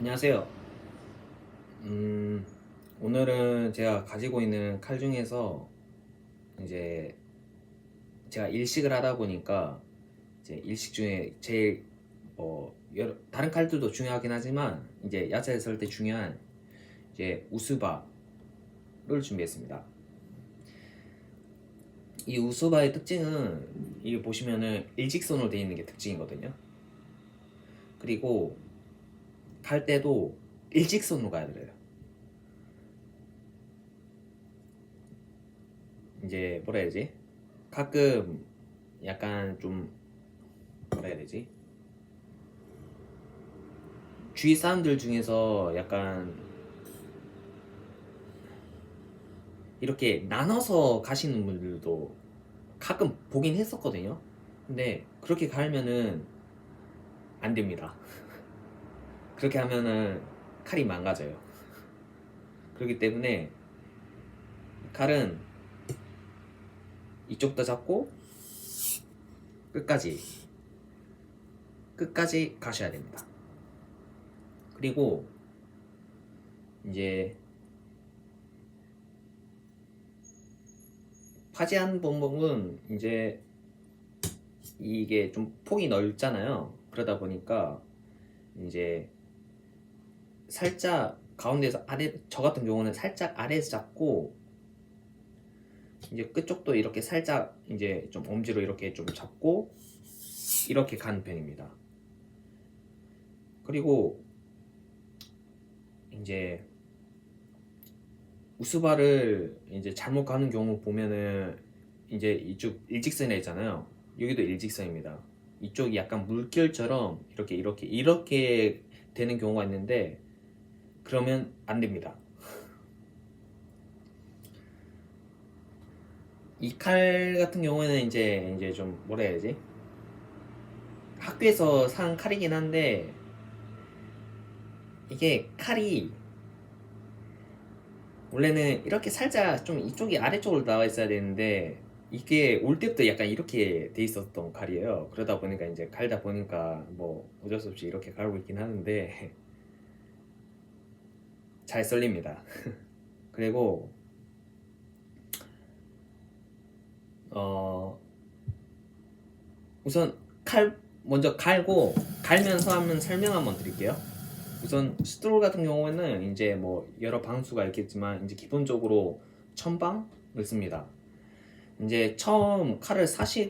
안녕하세요. 음, 오늘은 제가 가지고 있는 칼 중에서 이제 제가 일식을 하다 보니까 이제 일식 중에 제일 다른 칼들도 중요하긴 하지만 이제 야채를 썰 때 중요한 이제 우스바를 준비했습니다. 이 우스바의 특징은 이게 보시면은 일직선으로 되어 있는 게 특징이거든요. 그리고 갈 때도 일직선으로 가야 돼요. 이제 뭐라 해야지? 가끔 약간 좀 뭐라 해야 되지? 주위 사람들 중에서 약간 이렇게 나눠서 가시는 분들도 가끔 보긴 했었거든요. 근데 그렇게 갈면은 안 됩니다. 그렇게 하면은 칼이 망가져요. 그렇기 때문에 칼은 이쪽도 잡고 끝까지 끝까지 가셔야 됩니다. 그리고 이제 파지하는 방법은 이제 이게 좀 폭이 넓잖아요. 그러다 보니까 이제 살짝 가운데서 아래, 저 같은 경우는 살짝 아래에서 잡고 이제 끝쪽도 이렇게 살짝 이제 좀 엄지로 이렇게 좀 잡고 이렇게 가는 편입니다. 그리고 이제 우스바를 이제 잘못 가는 경우 보면은 이제 이쪽 일직선에 있잖아요. 여기도 일직선입니다. 이쪽이 약간 물결처럼 이렇게 되는 경우가 있는데 그러면 안 됩니다. 이 칼 같은 경우에는 이제 좀 뭐라 해야지? 학교에서 산 칼이긴 한데 이게 칼이 원래는 이렇게 살짝 좀 이쪽이 아래쪽으로 나와 있어야 되는데 이게 올 때부터 약간 이렇게 돼 있었던 칼이에요. 그러다 보니까 이제 갈다 보니까 뭐 어쩔 수 없이 이렇게 갈고 있긴 하는데 잘 썰립니다. 그리고 어 우선 칼 먼저 갈고 갈면서 한번 설명 한번 드릴게요. 우선 스트롤 같은 경우에는 이제 뭐 여러 방수가 있겠지만 이제 기본적으로 천방을 씁니다. 이제 처음 칼을 사시는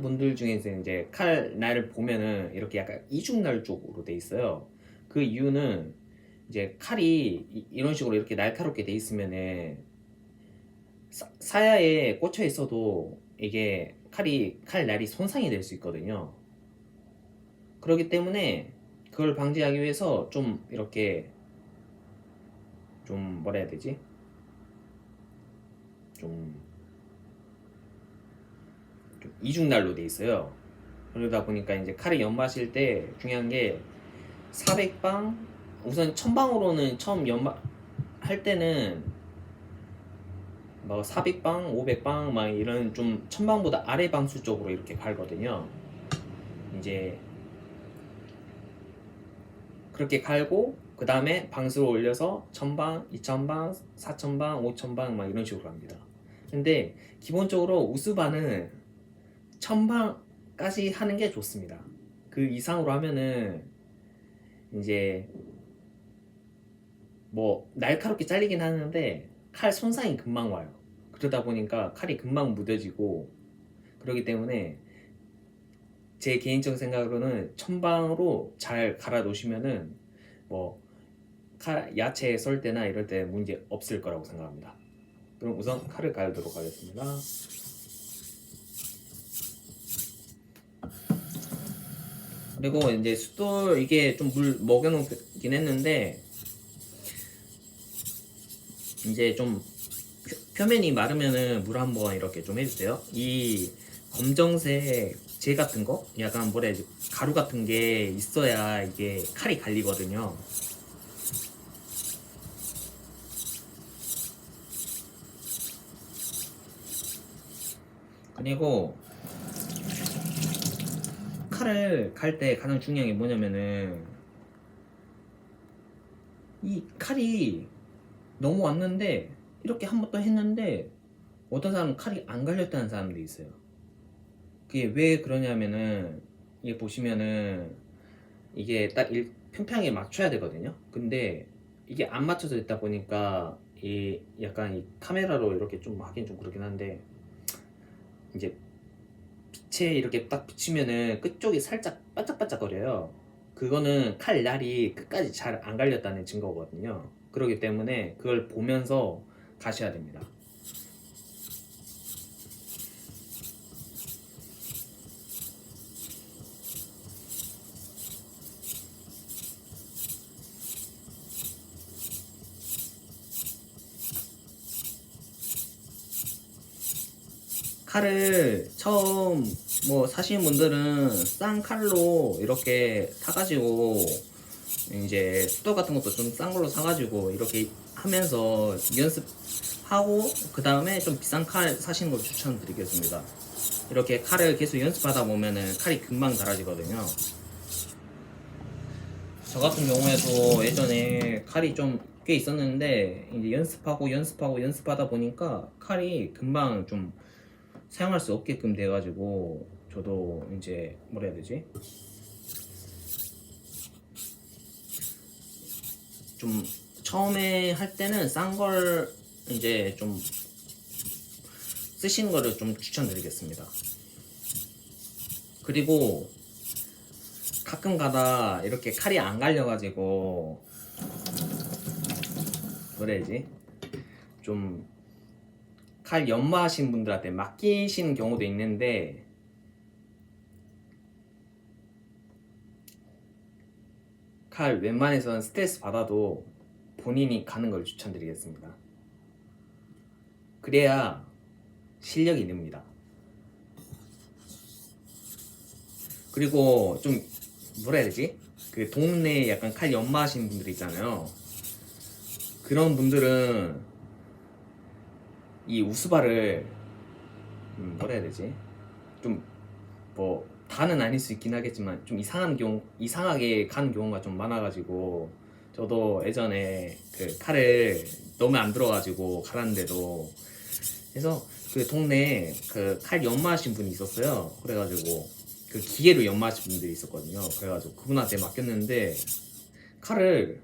분들 중에서 이제 칼 날을 보면은 이렇게 약간 이중날 쪽으로 돼 있어요. 그 이유는 이제 칼이 이런 식으로 이렇게 날카롭게 돼 있으면은 사야에 꽂혀 있어도 이게 칼 날이 손상이 될 수 있거든요. 그렇기 때문에 그걸 방지하기 위해서 좀 이렇게 좀 뭐라 해야 되지? 좀, 좀 이중날로 돼 있어요. 그러다 보니까 이제 칼을 연마하실 때 중요한 게 400방 우선 1000방으로는 처음 연마할 때는 뭐 400방, 500방 막 이런 좀 1000방보다 아래 방수 쪽으로 이렇게 갈거든요. 이제 그렇게 갈고 그 다음에 방수를 올려서 1000방, 2000방, 4000방, 5000방 막 이런 식으로 갑니다. 근데 기본적으로 우스바는 1000방까지 하는 게 좋습니다. 그 이상으로 하면은 이제 뭐 날카롭게 잘리긴 하는데 칼 손상이 금방 와요. 그러다 보니까 칼이 금방 무뎌지고 그렇기 때문에 제 개인적 생각으로는 천방으로 잘 갈아 놓으시면은 뭐 야채 썰 때나 이럴 때 문제 없을 거라고 생각합니다. 그럼 우선 칼을 갈도록 하겠습니다. 그리고 이제 숫돌 이게 좀 물 먹여놓긴 했는데 이제 좀 표면이 마르면은 물 한번 이렇게 좀 해주세요. 이 검정색 재 같은 거 약간 뭐라 해야지 가루 같은 게 있어야 이게 칼이 갈리거든요. 그리고 칼을 갈 때 가장 중요한 게 뭐냐면은 이 칼이 넘어왔는데 이렇게 한 번 더 했는데 어떤 사람은 칼이 안 갈렸다는 사람도 있어요. 그게 왜 그러냐면은 이게 보시면은 이게 딱 평평하게 맞춰야 되거든요. 근데 이게 안 맞춰져 있다 보니까 이 약간 이 카메라로 이렇게 좀 하긴 좀 그렇긴 한데 이제 빛에 이렇게 딱 비치면은 끝쪽이 살짝 반짝반짝거려요. 그거는 칼 날이 끝까지 잘 안 갈렸다는 증거거든요. 그렇기 때문에 그걸 보면서 가셔야 됩니다. 칼을 처음 뭐 사시는 분들은 싼 칼로 이렇게 사가지고 이제 수도 같은 것도 좀 싼 걸로 사가지고 이렇게 하면서 연습하고 그 다음에 좀 비싼 칼 사시는 걸 추천드리겠습니다. 이렇게 칼을 계속 연습하다 보면은 칼이 금방 달아지거든요. 저 같은 경우에도 예전에 칼이 좀 꽤 있었는데 이제 연습하다 보니까 칼이 금방 좀 사용할 수 없게끔 돼가지고 저도 이제 뭐라 해야 되지? 좀 처음에 할 때는 싼 걸 이제 좀 쓰시는 거를 좀 추천드리겠습니다. 그리고 가끔 가다 이렇게 칼이 안 갈려가지고 뭐라 해야지? 좀 칼 연마하신 분들한테 맡기시는 경우도 있는데 칼 웬만해서는 스트레스 받아도 본인이 가는 걸 추천드리겠습니다. 그래야 실력이 늡니다. 그리고 좀 뭐라 해야 되지? 그 동네에 약간 칼 연마하시는 분들 있잖아요. 그런 분들은 이 우스바를 뭐라 해야 되지? 좀 뭐 다는 아닐 수 있긴 하겠지만 좀 이상하게 가는 경우가 좀 많아가지고 저도 예전에 그 칼을 너무 안 들어가지고 갈았는데도 그래서 그 동네에 그 칼 연마하신 분이 있었어요. 그래가지고 그 기계로 연마하신 분들이 있었거든요. 그래가지고 그분한테 맡겼는데 칼을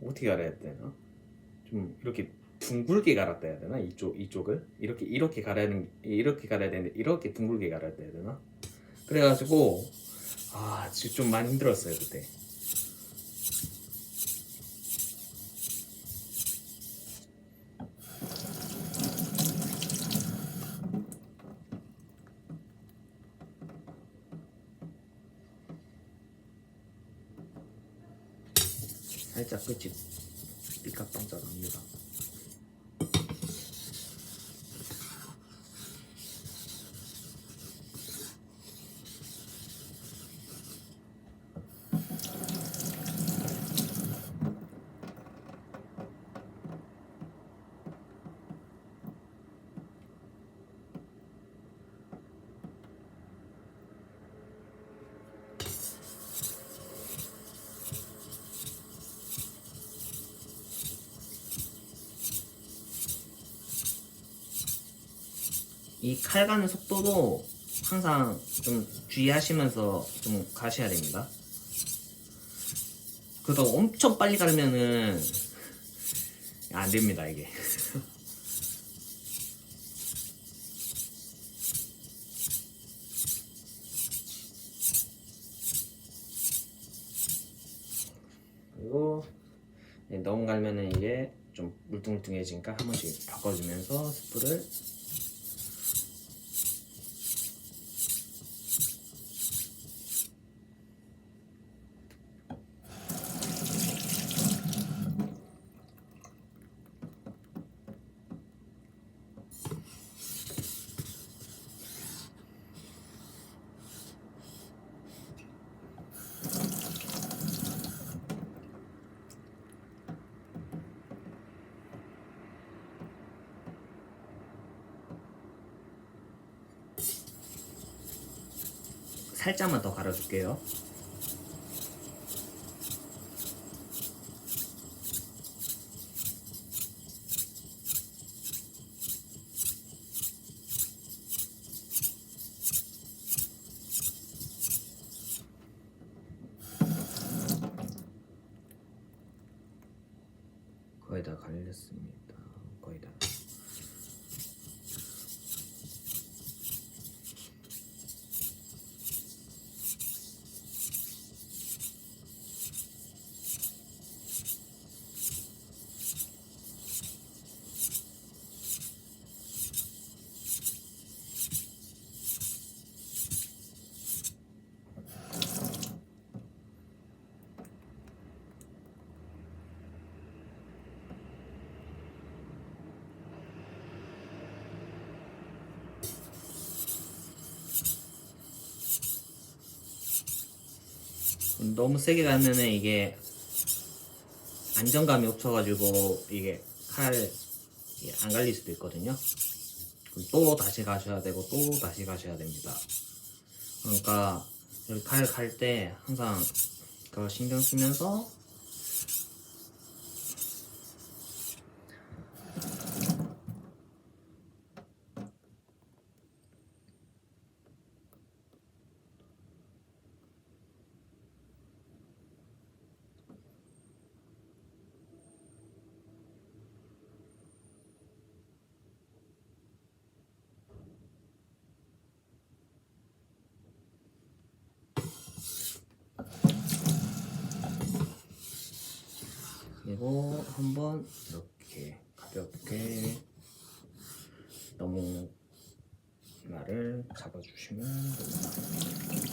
어떻게 갈아야 되나? 좀 이렇게 둥글게 갈았다 해야 되나? 이쪽을 이렇게 갈아야 되는데 이렇게 둥글게 갈았다 해야 되나? 그래가지고 진짜 좀 많이 힘들었어요 그때. 살짝 끝이 삐까뻔쩍합니다. 이 칼 가는 속도도 항상 좀 주의하시면서 좀 가셔야 됩니다. 그래도 엄청 빨리 가면은 안 됩니다 이게. 그리고 너무 갈면은 이게 좀 물뚱물뚱해지니까 한 번씩 바꿔주면서 스프를 살짝만 더 갈아줄게요. 거의 다 갈렸습니다. 거의 다. 너무 세게 가면은 이게 안정감이 없어가지고 이게 칼 이게 안 갈릴 수도 있거든요. 그럼 또 다시 가셔야 되고 또 다시 가셔야 됩니다. 그러니까 여기 칼 갈 때 항상 그걸 신경 쓰면서 그리고 한번 이렇게 가볍게 너무나를 잡아주시면 됩니다.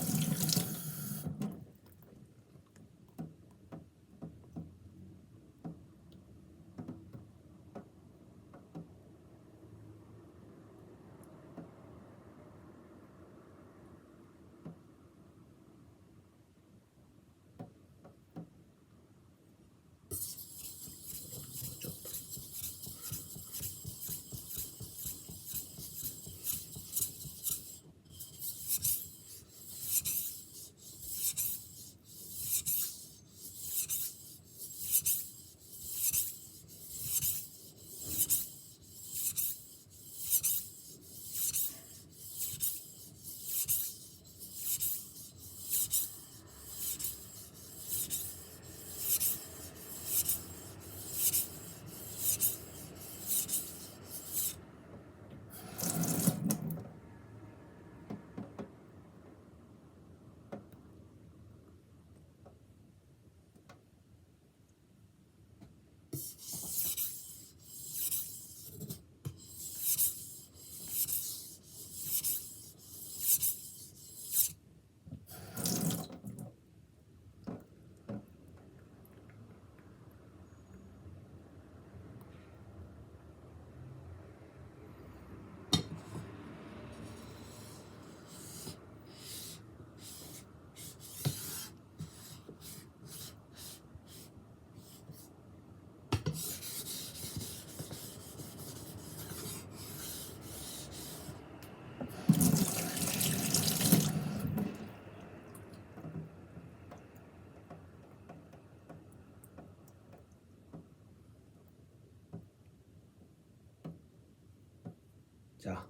자,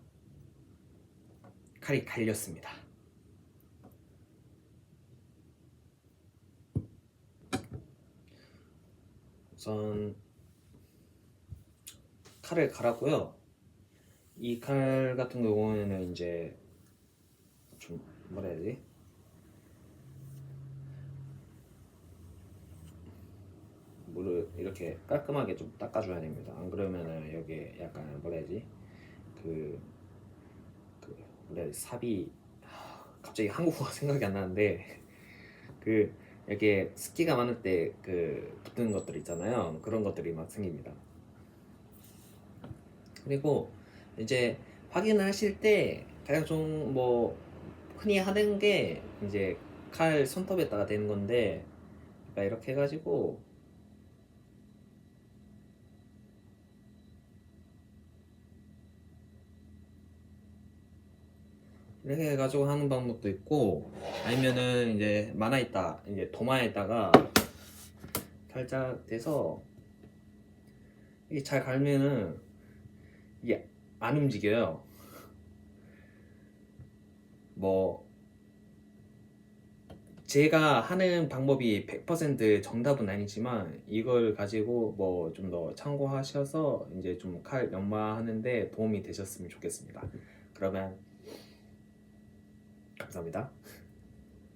칼이 갈렸습니다. 우선 칼을 갈았고요. 이 칼 같은 경우에는 이제 좀 뭐라 해야 되지? 물을 이렇게 깔끔하게 좀 닦아줘야 됩니다. 안 그러면은 여기 약간 뭐라 해야지? 그 뭐라 해야 되지? 삽이 갑자기 한국어가 생각이 안 나는데 그 이렇게 습기가 많을 때 그 붙는 것들 있잖아요. 그런 것들이 막 생깁니다. 그리고 이제 확인을 하실 때 가장 좀 뭐 흔히 하는 게 이제 칼 손톱에다가 대는 건데, 그러니까 이렇게 해가지고 이렇게 해가지고 하는 방법도 있고, 아니면은 이제 만화에다 이제 도마에다가 살짝 대서 이게 잘 갈면은 이게 안 움직여요. 뭐 제가 하는 방법이 100% 정답은 아니지만 이걸 가지고 뭐 좀 더 참고하셔서 이제 좀 칼 연마하는데 도움이 되셨으면 좋겠습니다. 그러면 감사합니다.